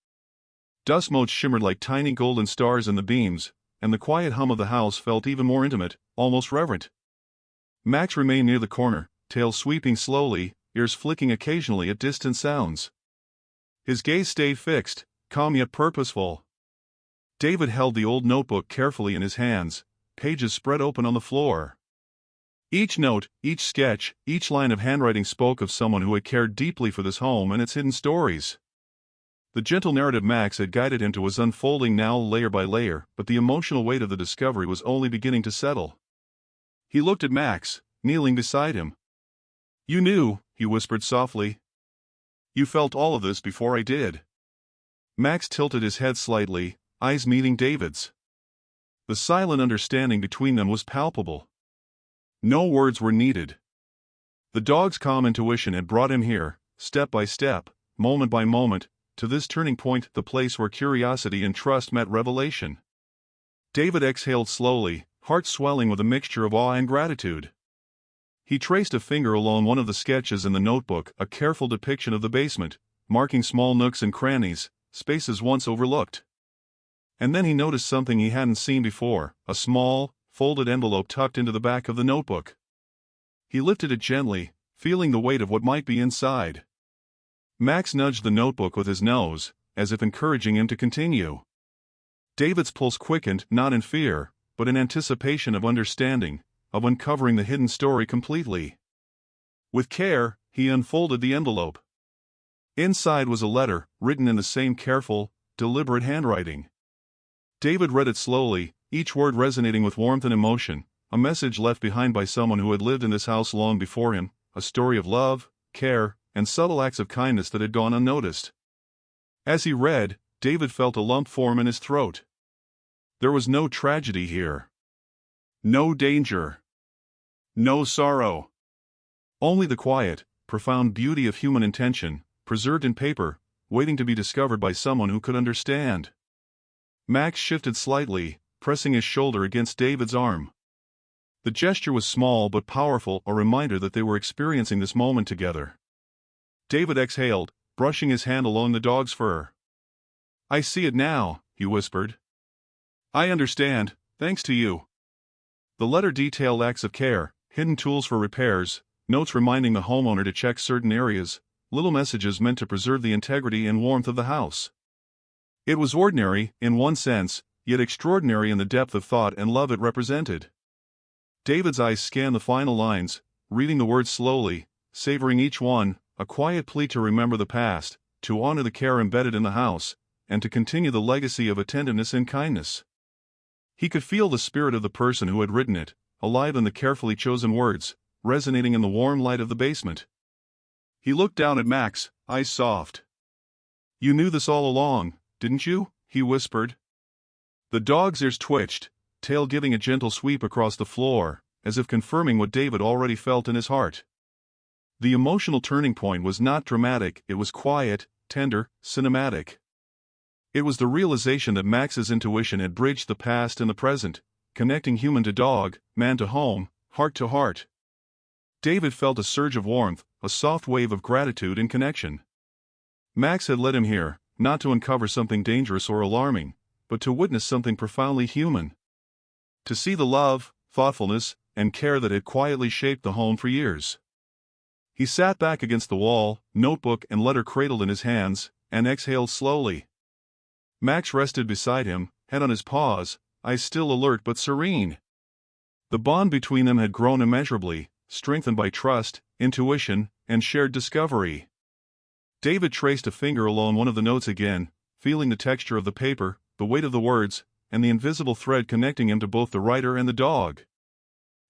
Dust motes shimmered like tiny golden stars in the beams, and the quiet hum of the house felt even more intimate, almost reverent. Max remained near the corner, tail sweeping slowly, ears flicking occasionally at distant sounds. His gaze stayed fixed, calm yet purposeful. David held the old notebook carefully in his hands, pages spread open on the floor. Each note, each sketch, each line of handwriting spoke of someone who had cared deeply for this home and its hidden stories. The gentle narrative Max had guided him to was unfolding now layer by layer, but the emotional weight of the discovery was only beginning to settle. He looked at Max, kneeling beside him. "You knew," he whispered softly. "You felt all of this before I did." Max tilted his head slightly, eyes meeting David's. The silent understanding between them was palpable. No words were needed. The dog's calm intuition had brought him here, step by step, moment by moment, to this turning point, the place where curiosity and trust met revelation. David exhaled slowly, heart swelling with a mixture of awe and gratitude. He traced a finger along one of the sketches in the notebook, a careful depiction of the basement, marking small nooks and crannies, spaces once overlooked. And then he noticed something he hadn't seen before, a small, folded envelope tucked into the back of the notebook. He lifted it gently, feeling the weight of what might be inside. Max nudged the notebook with his nose, as if encouraging him to continue. David's pulse quickened, not in fear, but in anticipation of understanding, of uncovering the hidden story completely. With care, he unfolded the envelope. Inside was a letter, written in the same careful, deliberate handwriting. David read it slowly, each word resonating with warmth and emotion, a message left behind by someone who had lived in this house long before him, a story of love, care, and subtle acts of kindness that had gone unnoticed. As he read, David felt a lump form in his throat. There was no tragedy here. No danger. No sorrow. Only the quiet, profound beauty of human intention, preserved in paper, waiting to be discovered by someone who could understand. Max shifted slightly, pressing his shoulder against David's arm. The gesture was small but powerful, a reminder that they were experiencing this moment together. David exhaled, brushing his hand along the dog's fur. "I see it now," he whispered. "I understand, thanks to you." The letter detailed acts of care, hidden tools for repairs, notes reminding the homeowner to check certain areas, little messages meant to preserve the integrity and warmth of the house. It was ordinary, in one sense, yet extraordinary in the depth of thought and love it represented. David's eyes scanned the final lines, reading the words slowly, savoring each one, a quiet plea to remember the past, to honor the care embedded in the house, and to continue the legacy of attentiveness and kindness. He could feel the spirit of the person who had written it, alive in the carefully chosen words, resonating in the warm light of the basement. He looked down at Max, eyes soft. "You knew this all along, didn't you?" he whispered. The dog's ears twitched, tail giving a gentle sweep across the floor, as if confirming what David already felt in his heart. The emotional turning point was not dramatic, it was quiet, tender, cinematic. It was the realization that Max's intuition had bridged the past and the present, connecting human to dog, man to home, heart to heart. David felt a surge of warmth, a soft wave of gratitude and connection. Max had led him here, not to uncover something dangerous or alarming, but to witness something profoundly human. To see the love, thoughtfulness, and care that had quietly shaped the home for years. He sat back against the wall, notebook and letter cradled in his hands, and exhaled slowly. Max rested beside him, head on his paws, eyes still alert but serene. The bond between them had grown immeasurably, strengthened by trust, intuition, and shared discovery. David traced a finger along one of the notes again, feeling the texture of the paper, the weight of the words, and the invisible thread connecting him to both the writer and the dog.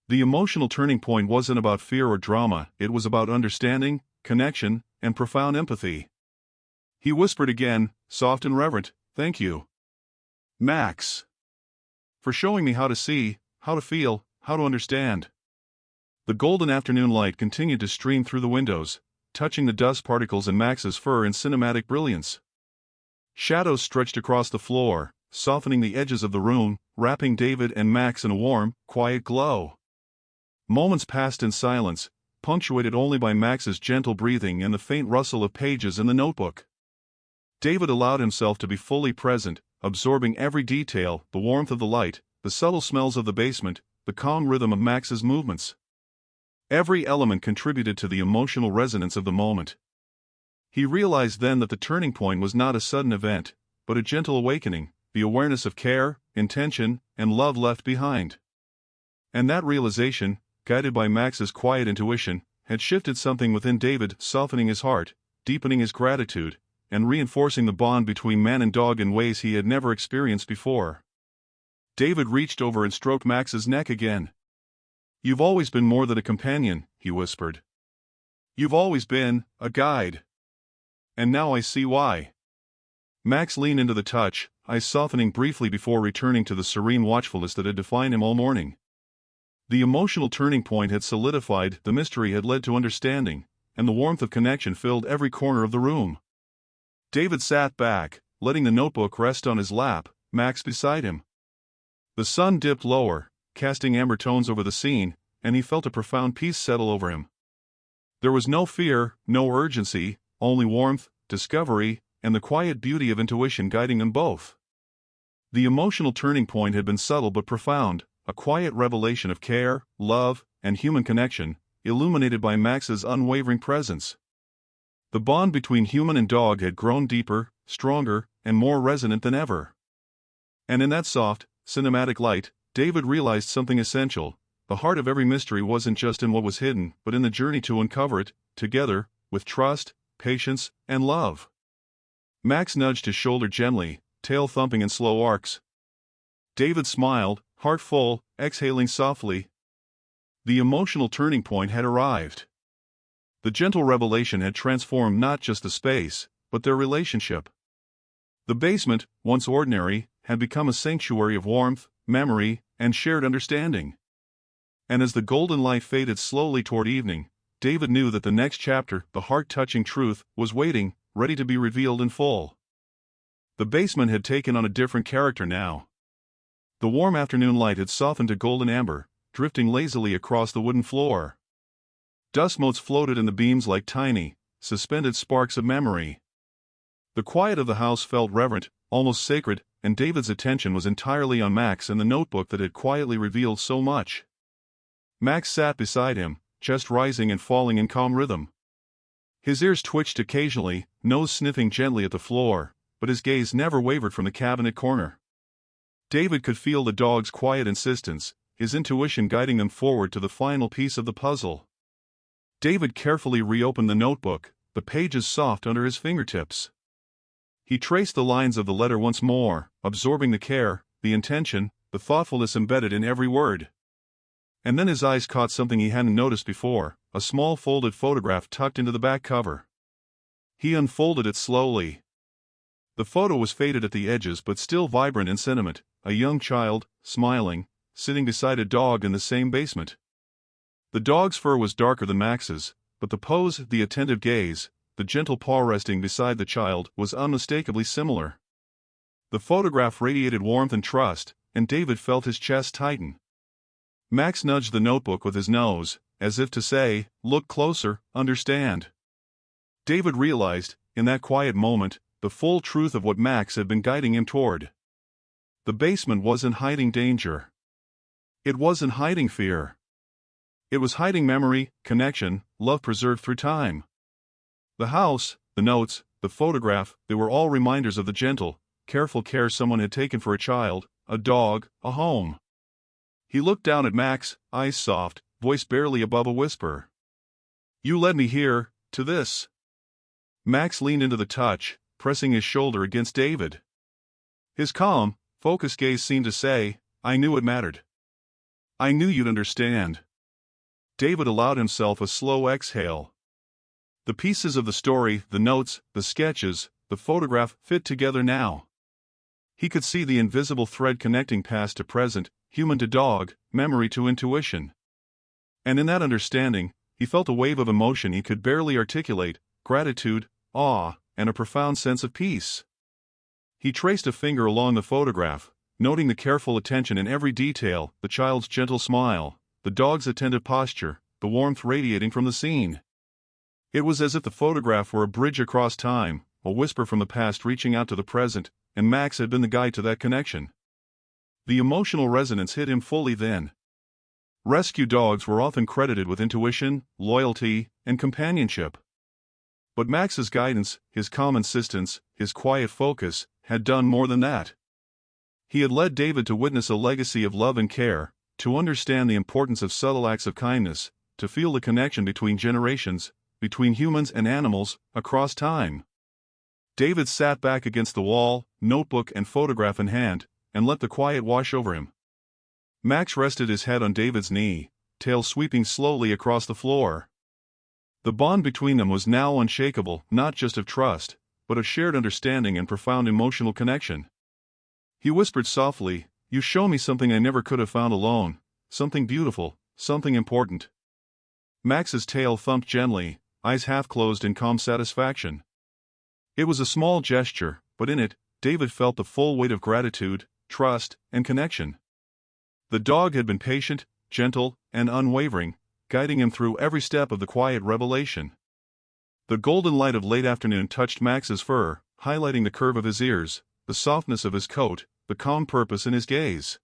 The emotional turning point wasn't about fear or drama, it was about understanding, connection, and profound empathy. He whispered again, soft and reverent, "Thank you, Max, for showing me how to see, how to feel, how to understand." The golden afternoon light continued to stream through the windows, touching the dust particles in Max's fur in cinematic brilliance. Shadows stretched across the floor, softening the edges of the room, wrapping David and Max in a warm, quiet glow. Moments passed in silence, punctuated only by Max's gentle breathing and the faint rustle of pages in the notebook. David allowed himself to be fully present, absorbing every detail, the warmth of the light, the subtle smells of the basement, the calm rhythm of Max's movements. Every element contributed to the emotional resonance of the moment. He realized then that the turning point was not a sudden event, but a gentle awakening, the awareness of care, intention, and love left behind. And that realization, guided by Max's quiet intuition, had shifted something within David, softening his heart, deepening his gratitude, and reinforcing the bond between man and dog in ways he had never experienced before. David reached over and stroked Max's neck again. "You've always been more than a companion," he whispered. "You've always been a guide. And now I see why." Max leaned into the touch, eyes softening briefly before returning to the serene watchfulness that had defined him all morning. The emotional turning point had solidified, the mystery had led to understanding, and the warmth of connection filled every corner of the room. David sat back, letting the notebook rest on his lap, Max beside him. The sun dipped lower, casting amber tones over the scene, and he felt a profound peace settle over him. There was no fear, no urgency, only warmth, discovery, and the quiet beauty of intuition guiding them both. The emotional turning point had been subtle but profound, a quiet revelation of care, love, and human connection, illuminated by Max's unwavering presence. The bond between human and dog had grown deeper, stronger, and more resonant than ever. And in that soft, cinematic light, David realized something essential. The heart of every mystery wasn't just in what was hidden, but in the journey to uncover it, together, with trust, patience, and love. Max nudged his shoulder gently, tail thumping in slow arcs. David smiled, heart full, exhaling softly. The emotional turning point had arrived. The gentle revelation had transformed not just the space, but their relationship. The basement, once ordinary, had become a sanctuary of warmth, memory, and shared understanding. And as the golden light faded slowly toward evening, David knew that the next chapter, the heart-touching truth, was waiting, ready to be revealed in full. The basement had taken on a different character now. The warm afternoon light had softened to golden amber, drifting lazily across the wooden floor. Dust motes floated in the beams like tiny, suspended sparks of memory. The quiet of the house felt reverent, almost sacred, and David's attention was entirely on Max and the notebook that had quietly revealed so much. Max sat beside him, chest rising and falling in calm rhythm. His ears twitched occasionally, nose sniffing gently at the floor, but his gaze never wavered from the cabinet corner. David could feel the dog's quiet insistence, his intuition guiding them forward to the final piece of the puzzle. David carefully reopened the notebook, the pages soft under his fingertips. He traced the lines of the letter once more, absorbing the care, the intention, the thoughtfulness embedded in every word. And then his eyes caught something he hadn't noticed before, a small folded photograph tucked into the back cover. He unfolded it slowly. The photo was faded at the edges but still vibrant in sentiment, a young child, smiling, sitting beside a dog in the same basement. The dog's fur was darker than Max's, but the pose, the attentive gaze, the gentle paw resting beside the child was unmistakably similar. The photograph radiated warmth and trust, and David felt his chest tighten. Max nudged the notebook with his nose, as if to say, "Look closer, understand." David realized, in that quiet moment, the full truth of what Max had been guiding him toward. The basement wasn't hiding danger. It wasn't hiding fear. It was hiding memory, connection, love preserved through time. The house, the notes, the photograph, they were all reminders of the gentle, careful care someone had taken for a child, a dog, a home. He looked down at Max, eyes soft, voice barely above a whisper. "You led me here, to this." Max leaned into the touch, pressing his shoulder against David. His calm, focused gaze seemed to say, "I knew it mattered. I knew you'd understand." David allowed himself a slow exhale. The pieces of the story, the notes, the sketches, the photograph fit together now. He could see the invisible thread connecting past to present, human to dog, memory to intuition. And in that understanding, he felt a wave of emotion he could barely articulate, gratitude, awe, and a profound sense of peace. He traced a finger along the photograph, noting the careful attention in every detail, the child's gentle smile, the dog's attentive posture, the warmth radiating from the scene. It was as if the photograph were a bridge across time, a whisper from the past reaching out to the present, and Max had been the guide to that connection. The emotional resonance hit him fully then. Rescue dogs were often credited with intuition, loyalty, and companionship. But Max's guidance, his calm insistence, his quiet focus, had done more than that. He had led David to witness a legacy of love and care, to understand the importance of subtle acts of kindness, to feel the connection between generations, between humans and animals, across time. David sat back against the wall, notebook and photograph in hand, and let the quiet wash over him. Max rested his head on David's knee, tail sweeping slowly across the floor. The bond between them was now unshakable, not just of trust, but of shared understanding and profound emotional connection. He whispered softly, "You show me something I never could have found alone, something beautiful, something important." Max's tail thumped gently, eyes half closed in calm satisfaction. It was a small gesture, but in it, David felt the full weight of gratitude, trust, and connection. The dog had been patient, gentle, and unwavering, guiding him through every step of the quiet revelation. The golden light of late afternoon touched Max's fur, highlighting the curve of his ears, the softness of his coat, the calm purpose in his gaze.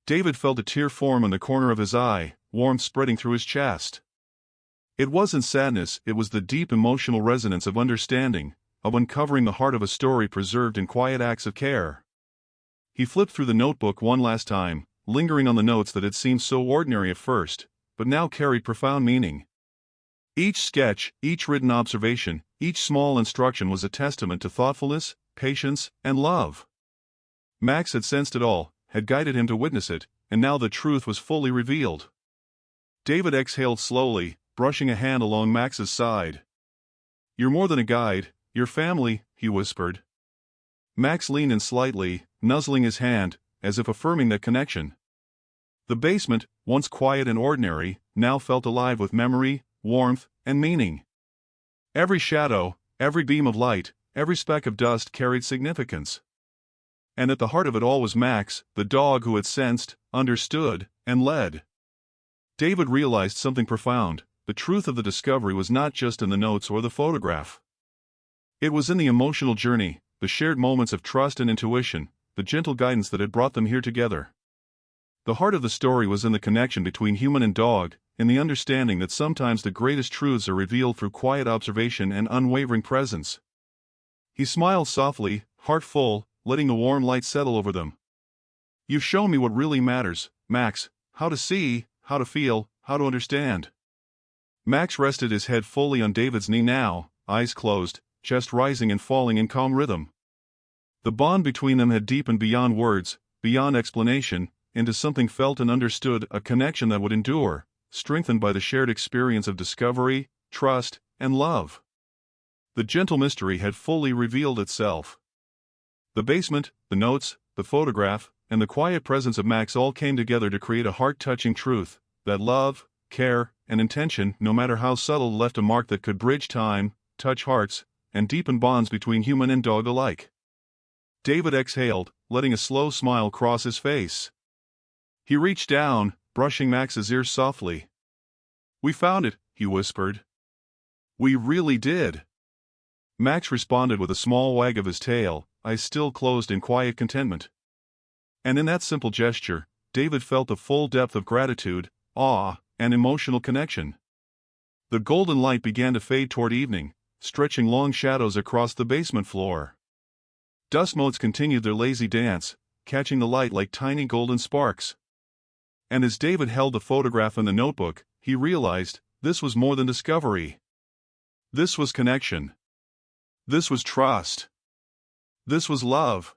David felt a tear form in the corner of his eye, warmth spreading through his chest. It wasn't sadness, it was the deep emotional resonance of understanding, of uncovering the heart of a story preserved in quiet acts of care. He flipped through the notebook one last time, lingering on the notes that had seemed so ordinary at first, but now carried profound meaning. Each sketch, each written observation, each small instruction was a testament to thoughtfulness, patience, and love. Max had sensed it all, had guided him to witness it, and now the truth was fully revealed. David exhaled slowly, brushing a hand along Max's side. "You're more than a guide, you're family," he whispered. Max leaned in slightly, nuzzling his hand, as if affirming that connection. The basement, once quiet and ordinary, now felt alive with memory, warmth, and meaning. Every shadow, every beam of light, every speck of dust carried significance. And at the heart of it all was Max, the dog who had sensed, understood, and led. David realized something profound. The truth of the discovery was not just in the notes or the photograph. It was in the emotional journey, the shared moments of trust and intuition, the gentle guidance that had brought them here together. The heart of the story was in the connection between human and dog, in the understanding that sometimes the greatest truths are revealed through quiet observation and unwavering presence. He smiled softly, heart full, letting the warm light settle over them. "You've shown me what really matters, Max, how to see, how to feel, how to understand." Max rested his head fully on David's knee now, eyes closed, chest rising and falling in calm rhythm. The bond between them had deepened beyond words, beyond explanation, into something felt and understood, a connection that would endure, strengthened by the shared experience of discovery, trust, and love. The gentle mystery had fully revealed itself. The basement, the notes, the photograph, and the quiet presence of Max all came together to create a heart-touching truth, that love, care, and intention, no matter how subtle, left a mark that could bridge time, touch hearts, and deepen bonds between human and dog alike. David exhaled, letting a slow smile cross his face. He reached down, brushing Max's ears softly. "We found it," he whispered. "We really did." Max responded with a small wag of his tail, eyes still closed in quiet contentment. And in that simple gesture, David felt the full depth of gratitude, awe, and emotional connection. The golden light began to fade toward evening, stretching long shadows across the basement floor. Dust motes continued their lazy dance, catching the light like tiny golden sparks. And as David held the photograph and the notebook, he realized this was more than discovery. This was connection. This was trust. This was love.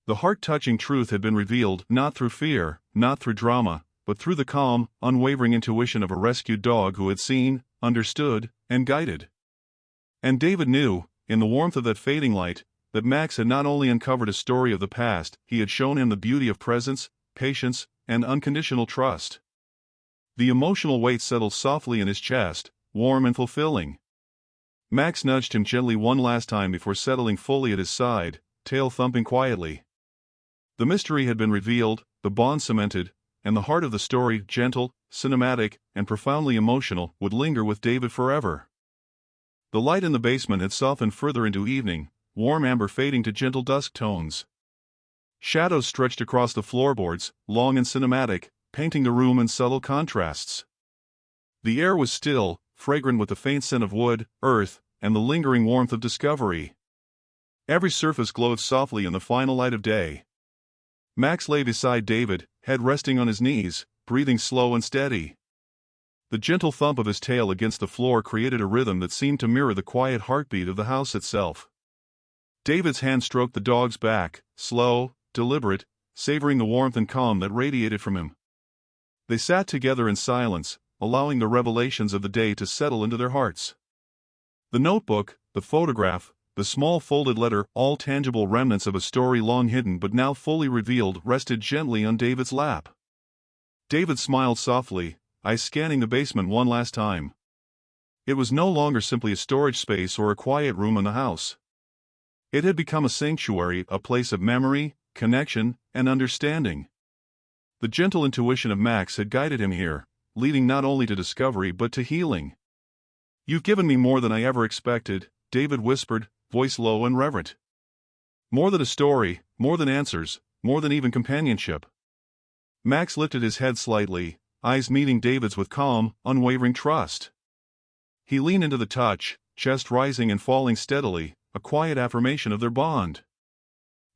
The heart-touching truth had been revealed not through fear, not through drama, but through the calm, unwavering intuition of a rescued dog who had seen, understood, and guided. And David knew, in the warmth of that fading light, that Max had not only uncovered a story of the past, he had shown him the beauty of presence, patience, and unconditional trust. The emotional weight settled softly in his chest, warm and fulfilling. Max nudged him gently one last time before settling fully at his side, tail thumping quietly. The mystery had been revealed, the bond cemented, and the heart of the story, gentle, cinematic, and profoundly emotional, would linger with David forever. The light in the basement had softened further into evening, warm amber fading to gentle dusk tones. Shadows stretched across the floorboards, long and cinematic, painting the room in subtle contrasts. The air was still, fragrant with the faint scent of wood, earth, and the lingering warmth of discovery. Every surface glowed softly in the final light of day. Max lay beside David, head resting on his knees, breathing slow and steady. The gentle thump of his tail against the floor created a rhythm that seemed to mirror the quiet heartbeat of the house itself. David's hand stroked the dog's back, slow, deliberate, savoring the warmth and calm that radiated from him. They sat together in silence, allowing the revelations of the day to settle into their hearts. The notebook, the photograph, the small folded letter, all tangible remnants of a story long hidden but now fully revealed, rested gently on David's lap. David smiled softly, eyes scanning the basement one last time. It was no longer simply a storage space or a quiet room in the house. It had become a sanctuary, a place of memory, connection, and understanding. The gentle intuition of Max had guided him here, leading not only to discovery but to healing. "You've given me more than I ever expected," David whispered, voice low and reverent. "More than a story, more than answers, more than even companionship." Max lifted his head slightly, eyes meeting David's with calm, unwavering trust. He leaned into the touch, chest rising and falling steadily, a quiet affirmation of their bond.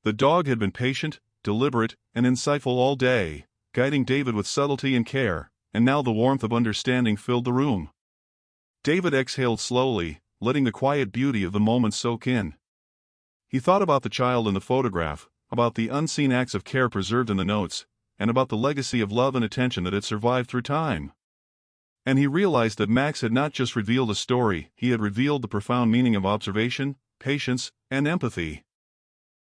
The dog had been patient, deliberate, and insightful all day, guiding David with subtlety and care, and now the warmth of understanding filled the room. David exhaled slowly, letting the quiet beauty of the moment soak in. He thought about the child in the photograph, about the unseen acts of care preserved in the notes, and about the legacy of love and attention that had survived through time. And he realized that Max had not just revealed a story, he had revealed the profound meaning of observation, patience, and empathy.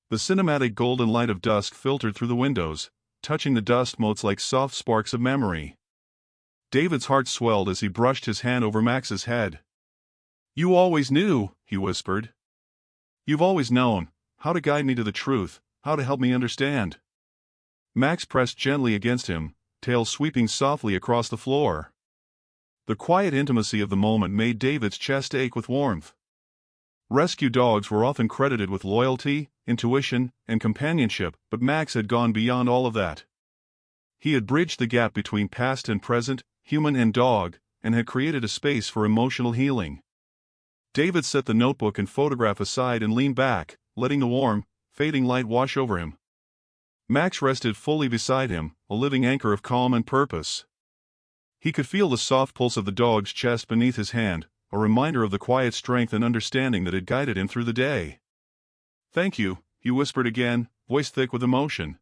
The cinematic golden light of dusk filtered through the windows, touching the dust motes like soft sparks of memory. David's heart swelled as he brushed his hand over Max's head. "You always knew," he whispered. "You've always known how to guide me to the truth, how to help me understand." Max pressed gently against him, tail sweeping softly across the floor. The quiet intimacy of the moment made David's chest ache with warmth. Rescue dogs were often credited with loyalty, intuition, and companionship, but Max had gone beyond all of that. He had bridged the gap between past and present, human and dog, and had created a space for emotional healing. David set the notebook and photograph aside and leaned back, letting the warm, fading light wash over him. Max rested fully beside him, a living anchor of calm and purpose. He could feel the soft pulse of the dog's chest beneath his hand, a reminder of the quiet strength and understanding that had guided him through the day. "Thank you," he whispered again, voice thick with emotion.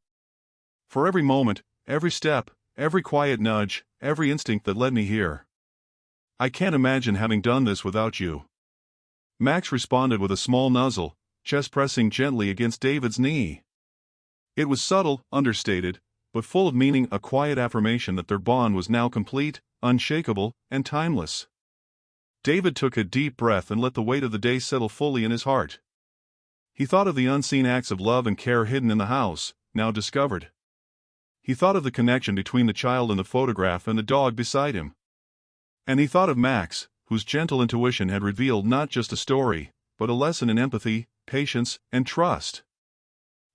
"For every moment, every step, every quiet nudge, every instinct that led me here. I can't imagine having done this without you." Max responded with a small nuzzle, chest pressing gently against David's knee. It was subtle, understated, but full of meaning, a quiet affirmation that their bond was now complete, unshakable, and timeless. David took a deep breath and let the weight of the day settle fully in his heart. He thought of the unseen acts of love and care hidden in the house, now discovered. He thought of the connection between the child in the photograph and the dog beside him. And he thought of Max, whose gentle intuition had revealed not just a story, but a lesson in empathy, patience, and trust.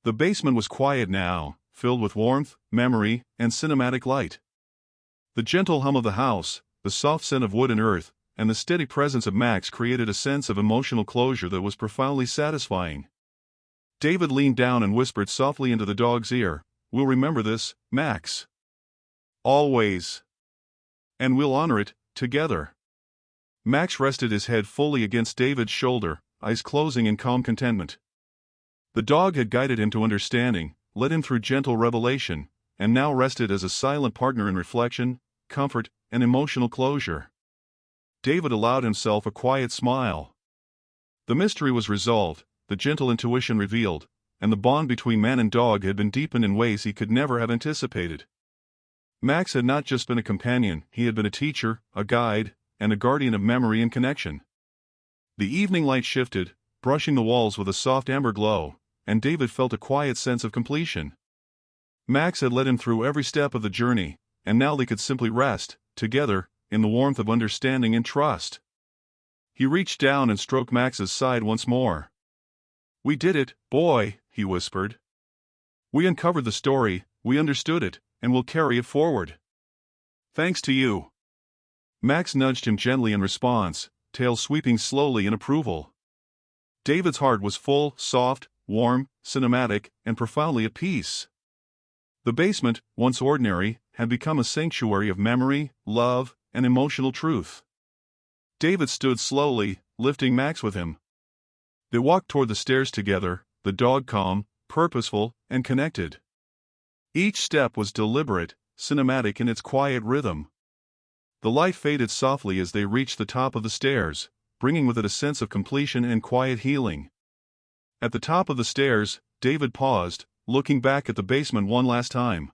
The basement was quiet now, filled with warmth, memory, and cinematic light. The gentle hum of the house, the soft scent of wood and earth, and the steady presence of Max created a sense of emotional closure that was profoundly satisfying. David leaned down and whispered softly into the dog's ear, "We'll remember this, Max. Always. And we'll honor it, together." Max rested his head fully against David's shoulder, eyes closing in calm contentment. The dog had guided him to understanding, led him through gentle revelation, and now rested as a silent partner in reflection, comfort, and emotional closure. David allowed himself a quiet smile. The mystery was resolved, the gentle intuition revealed, and the bond between man and dog had been deepened in ways he could never have anticipated. Max had not just been a companion, he had been a teacher, a guide, and a guardian of memory and connection. The evening light shifted, brushing the walls with a soft amber glow, and David felt a quiet sense of completion. Max had led him through every step of the journey, and now they could simply rest, together, in the warmth of understanding and trust. He reached down and stroked Max's side once more. "We did it, boy," he whispered. "We uncovered the story, we understood it, and we'll carry it forward. Thanks to you." Max nudged him gently in response, tail sweeping slowly in approval. David's heart was full, soft, warm, cinematic, and profoundly at peace. The basement, once ordinary, had become a sanctuary of memory, love, and emotional truth. David stood slowly, lifting Max with him. They walked toward the stairs together, the dog calm, purposeful, and connected. Each step was deliberate, cinematic in its quiet rhythm. The light faded softly as they reached the top of the stairs, bringing with it a sense of completion and quiet healing. At the top of the stairs, David paused, looking back at the basement one last time.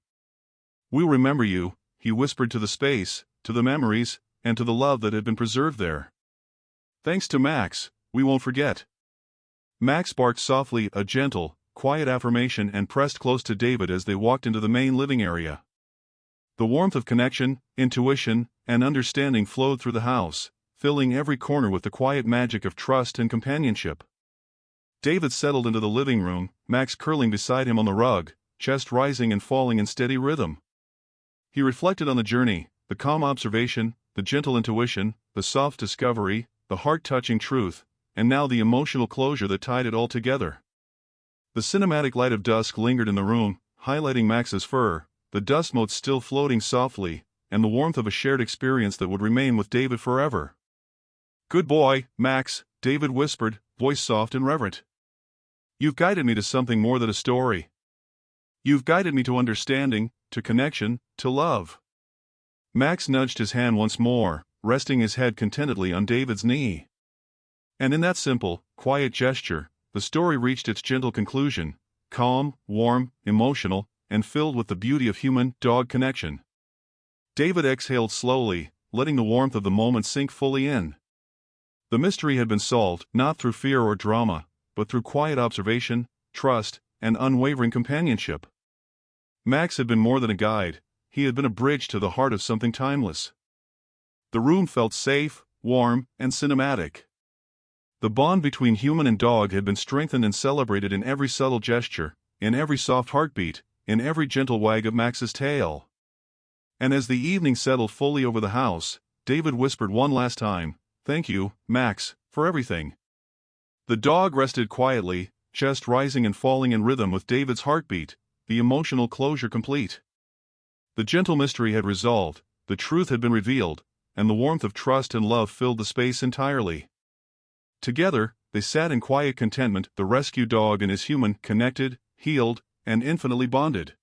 "We'll remember you," he whispered, to the space, to the memories, and to the love that had been preserved there. "Thanks to Max, we won't forget." Max barked softly, a gentle, quiet affirmation, and pressed close to David as they walked into the main living area. The warmth of connection, intuition, and understanding flowed through the house, filling every corner with the quiet magic of trust and companionship. David settled into the living room, Max curling beside him on the rug, chest rising and falling in steady rhythm. He reflected on the journey, the calm observation, the gentle intuition, the soft discovery, the heart-touching truth, and now the emotional closure that tied it all together. The cinematic light of dusk lingered in the room, highlighting Max's fur, the dust motes still floating softly, and the warmth of a shared experience that would remain with David forever. "Good boy, Max," David whispered, voice soft and reverent. "You've guided me to something more than a story. You've guided me to understanding, to connection, to love." Max nudged his hand once more, resting his head contentedly on David's knee. And in that simple, quiet gesture, the story reached its gentle conclusion, calm, warm, emotional, and filled with the beauty of human-dog connection. David exhaled slowly, letting the warmth of the moment sink fully in. The mystery had been solved, not through fear or drama, but through quiet observation, trust, and unwavering companionship. Max had been more than a guide, he had been a bridge to the heart of something timeless. The room felt safe, warm, and cinematic. The bond between human and dog had been strengthened and celebrated in every subtle gesture, in every soft heartbeat, in every gentle wag of Max's tail. And as the evening settled fully over the house, David whispered one last time, "Thank you, Max, for everything." The dog rested quietly, chest rising and falling in rhythm with David's heartbeat, the emotional closure complete. The gentle mystery had resolved, the truth had been revealed, and the warmth of trust and love filled the space entirely. Together, they sat in quiet contentment, the rescue dog and his human, connected, healed, and infinitely bonded.